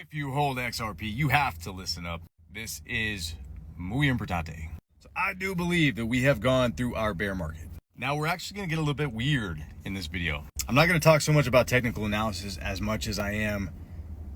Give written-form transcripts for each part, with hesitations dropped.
If you hold XRP, you have to listen up. This is muy importante. So I do believe that we have gone through our bear market. Now we're actually going to get a little bit weird in this video. I'm not going to talk so much about technical analysis as much as I am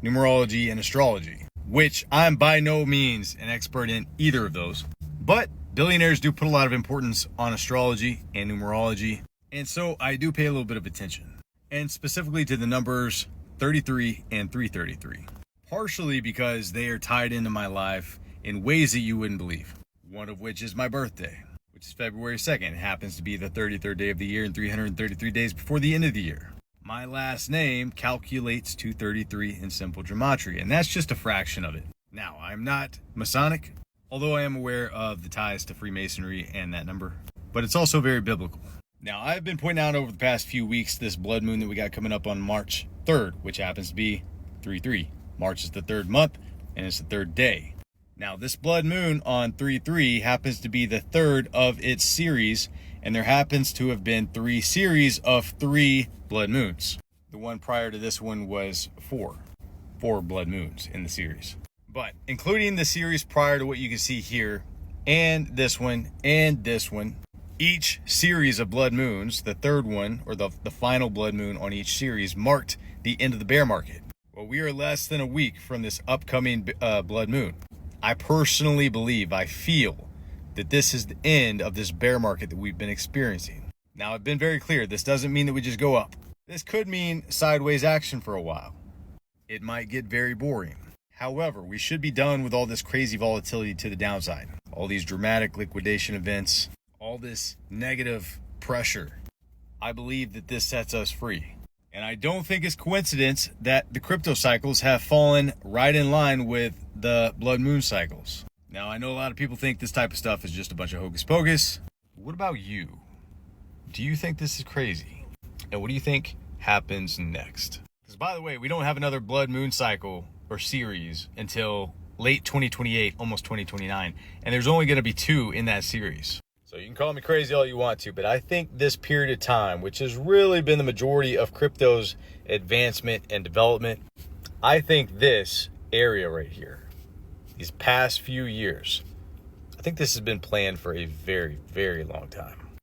numerology and astrology, which I'm by no means an expert in either of those. But billionaires do put a lot of importance on astrology and numerology, and so I do pay a little bit of attention, and specifically to the numbers 33 and 333. Partially because they are tied into my life in ways that you wouldn't believe. One of which is my birthday, which is February 2nd. It happens to be the 33rd day of the year and 333 days before the end of the year. My last name calculates to 33 in simple gematria, and that's just a fraction of it. Now, I'm not Masonic, although I am aware of the ties to Freemasonry and that number, but it's also very biblical. Now, I've been pointing out over the past few weeks this blood moon that we got coming up on March 3rd, which happens to be 3-3. March is the third month, and it's the third day. Now, this blood moon on 3-3 happens to be the third of its series, and there happens to have been 3 series of 3 blood moons. The one prior to this one was 4 blood moons in the series. But including the series prior to what you can see here, and this one, each series of blood moons, the third one, or the final blood moon on each series, marked the end of the bear market. Well, we are less than a week from this upcoming blood moon. I personally believe, I feel, that this is the end of this bear market that we've been experiencing. Now, I've been very clear, this doesn't mean that we just go up. This could mean sideways action for a while. It might get very boring. However, we should be done with all this crazy volatility to the downside. All these dramatic liquidation events, all this negative pressure. I believe that this sets us free. And I don't think it's coincidence that the crypto cycles have fallen right in line with the blood moon cycles. Now, I know a lot of people think this type of stuff is just a bunch of hocus pocus. What about you? Do you think this is crazy? And what do you think happens next? Because by the way, we don't have another blood moon cycle or series until late 2028, almost 2029. And there's only going to be 2 in that series. So you can call me crazy all you want to, but I think this period of time, which has really been the majority of crypto's advancement and development, I think this area right here, these past few years, I think this has been planned for a very, very long time.